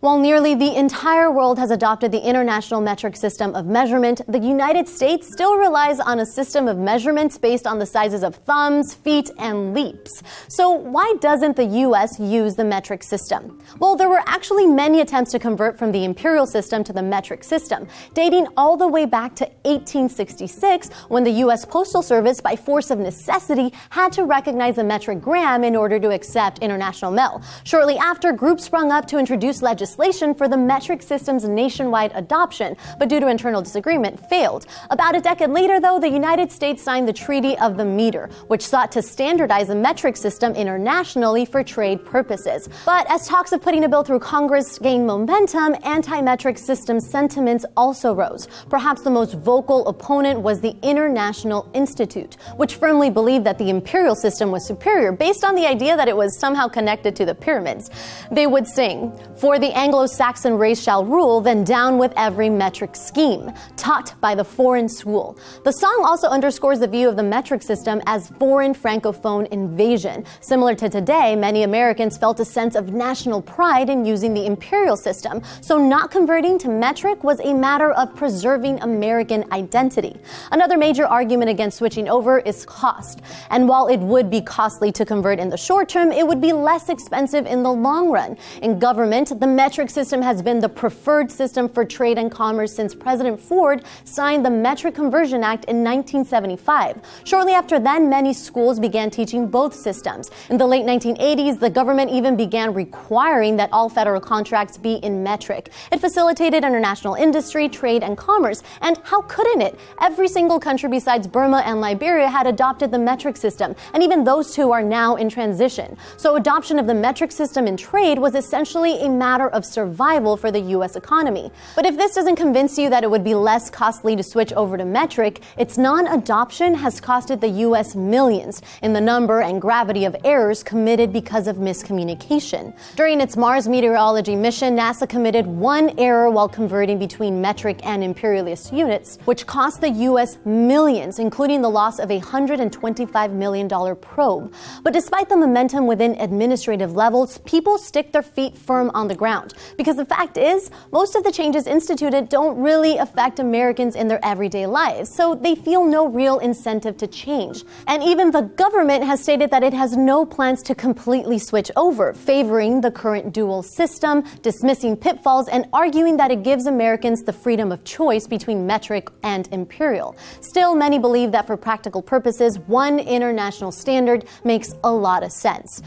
While nearly the entire world has adopted the International Metric System of Measurement, the United States still relies on a system of measurements based on the sizes of thumbs, feet, and leaps. So why doesn't the U.S. use the metric system? Well, there were actually many attempts to convert from the imperial system to the metric system, dating all the way back to 1866, when the U.S. Postal Service, by force of necessity, had to recognize the metric gram in order to accept international mail. Shortly after, groups sprung up to introduce legislation for the metric system's nationwide adoption, but due to internal disagreement, failed. About a decade later, though, the United States signed the Treaty of the Meter, which sought to standardize the metric system internationally for trade purposes. But as talks of putting a bill through Congress gained momentum, anti-metric system sentiments also rose. Perhaps the most vocal opponent was the International Institute, which firmly believed that the imperial system was superior based on the idea that it was somehow connected to the pyramids. They would sing, "For the Anglo-Saxon race shall rule, then down with every metric scheme, taught by the foreign school." The song also underscores the view of the metric system as foreign francophone invasion. Similar to today, many Americans felt a sense of national pride in using the imperial system, so not converting to metric was a matter of preserving American identity. Another major argument against switching over is cost. And while it would be costly to convert in the short term, it would be less expensive in the long run. In government, the metric system has been the preferred system for trade and commerce since President Ford signed the Metric Conversion Act in 1975. Shortly after then, many schools began teaching both systems. In the late 1980s, the government even began requiring that all federal contracts be in metric. It facilitated international industry, trade, and commerce. And how couldn't it? Every single country besides Burma and Liberia had adopted the metric system, and even those two are now in transition. So adoption of the metric system in trade was essentially a matter of survival for the U.S. economy. But if this doesn't convince you that it would be less costly to switch over to metric, its non-adoption has costed the U.S. millions in the number and gravity of errors committed because of miscommunication. During its Mars meteorology mission, NASA committed one error while converting between metric and imperialist units, which cost the U.S. millions, including the loss of a $125 million probe. But despite the momentum within administrative levels, people stick their feet firm on the ground. Because the fact is, most of the changes instituted don't really affect Americans in their everyday lives, so they feel no real incentive to change. And even the government has stated that it has no plans to completely switch over, favoring the current dual system, dismissing pitfalls, and arguing that it gives Americans the freedom of choice between metric and imperial. Still, many believe that for practical purposes, one international standard makes a lot of sense.